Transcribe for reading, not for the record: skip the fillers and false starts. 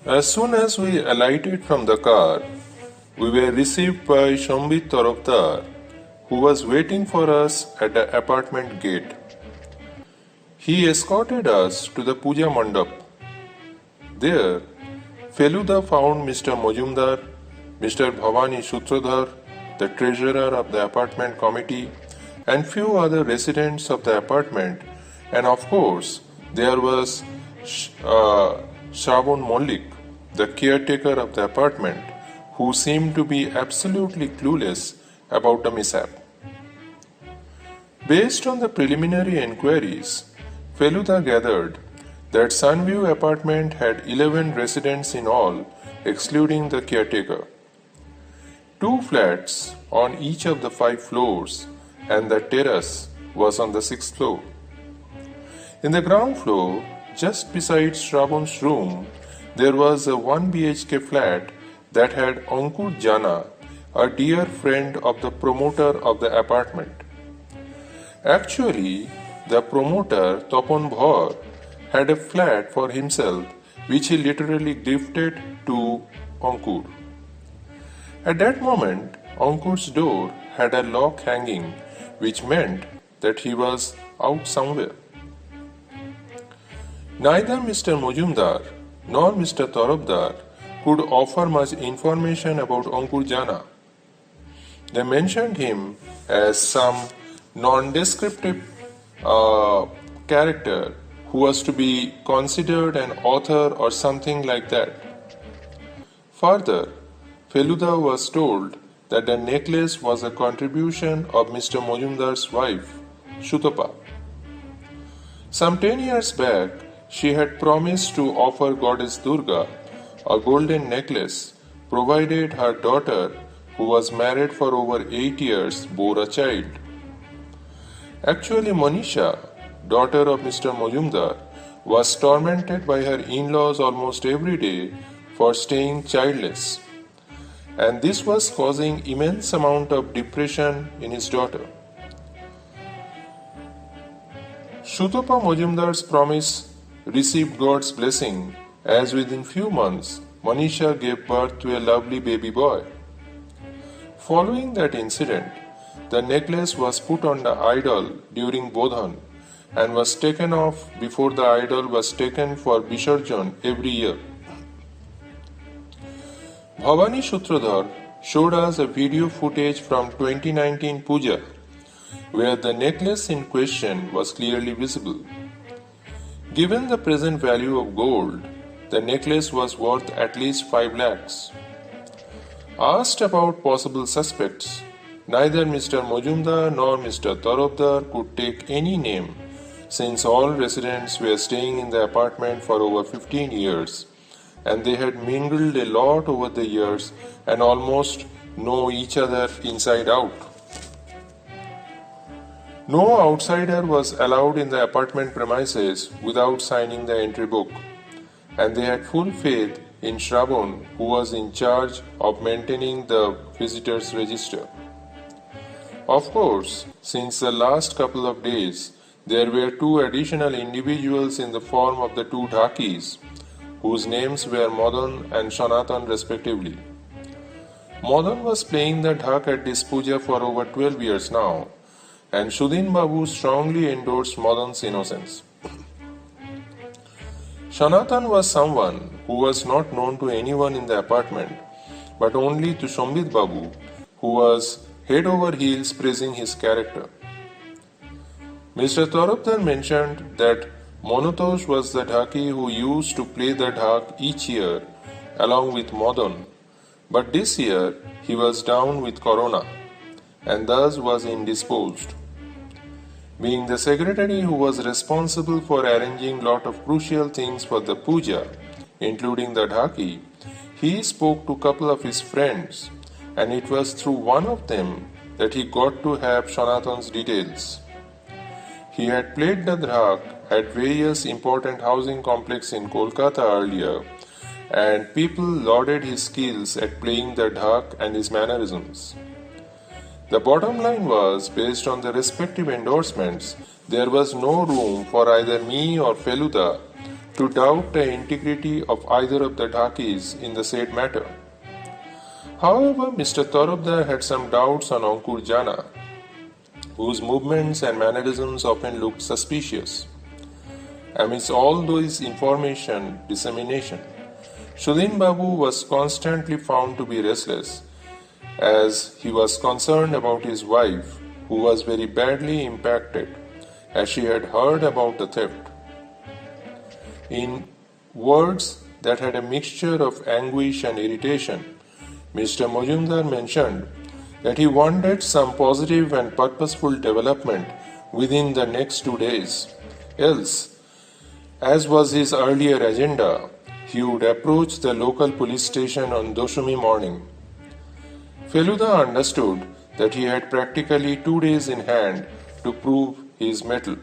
As soon as we alighted from the car, we were received by Shambit Tarafdar, who was waiting for us at the apartment gate. He escorted us to the Puja Mandap. There, Feluda found Mr. Majumdar, Mr. Bhavani Sutradhar, the treasurer of the apartment committee, and few other residents of the apartment, and of course, there was Shravan Mollik, the caretaker of the apartment, who seemed to be absolutely clueless about the mishap. Based on the preliminary inquiries, Feluda gathered that Sunview apartment had 11 residents in all, excluding the caretaker. 2 flats on each of the 5 floors, and the terrace was on the 6th floor. In the ground floor, just beside Shravan's room, there was a 1 BHK flat that had Ankur Jana, a dear friend of the promoter of the apartment. Actually, the promoter, Tapan Bhaur, had a flat for himself which he literally gifted to Ankur. At that moment, Ankur's door had a lock hanging, which meant that he was out somewhere. Neither Mr. Majumdar nor Mr. Tarafdar could offer much information about Ankur Jana. They mentioned him as some non-descriptive character who was to be considered an author or something like that. Further, Feluda was told that the necklace was a contribution of Mr. Majumdar's wife, Shutapa. Some 10 years back, she had promised to offer goddess Durga a golden necklace provided her daughter, who was married for over 8 years, bore a child. Actually, Manisha, daughter of Mr. Majumdar, was tormented by her in-laws almost every day for staying childless, and this was causing immense amount of depression in his daughter. Shutapa Majumdar's promise received God's blessing, as within few months Manisha gave birth to a lovely baby boy. Following that incident, the necklace was put on the idol during Bodhan and was taken off before the idol was taken for Visarjan every year. Bhavani Sutradhar showed us a video footage from 2019 Puja, where the necklace in question was clearly visible. Given the present value of gold, the necklace was worth at least 5 lakhs. Asked about possible suspects, neither Mr. Majumdar nor Mr. Tarafdar could take any name, since all residents were staying in the apartment for over 15 years, and they had mingled a lot over the years and almost know each other inside out. No outsider was allowed in the apartment premises without signing the entry book, and they had full faith in Shravan, who was in charge of maintaining the visitors' register. Of course, since the last couple of days, there were 2 additional individuals in the form of the 2 Dhakis, whose names were Madan and Sanatan respectively. Madan was playing the Dhak at this puja for over 12 years now, and Sudhin Babu strongly endorsed Madan's innocence. Sanatan was someone who was not known to anyone in the apartment, but only to Shambit Babu, who was head over heels praising his character. Mr. Tarafdar mentioned that Monotosh was the Dhaki who used to play the Dhak each year along with Madan, but this year he was down with corona and thus was indisposed. Being the secretary who was responsible for arranging lot of crucial things for the puja, including the Dhaki, he spoke to a couple of his friends, and it was through one of them that he got to have Sanatan's details. He had played the Dhak at various important housing complexes in Kolkata earlier, and people lauded his skills at playing the Dhak and his mannerisms. The bottom line was, based on the respective endorsements, there was no room for either me or Feluda to doubt the integrity of either of the Dhakis in the said matter. However, Mr. Tarabdar had some doubts on Ankur Jana, whose movements and mannerisms often looked suspicious. Amidst all those information dissemination, Sudhin Babu was constantly found to be restless, as he was concerned about his wife, who was very badly impacted, as she had heard about the theft. In words that had a mixture of anguish and irritation, Mr. Majumdar mentioned that he wanted some positive and purposeful development within the next 2 days. Else, as was his earlier agenda, he would approach the local police station on Doshami morning. Feluda understood that he had practically 2 days in hand to prove his mettle.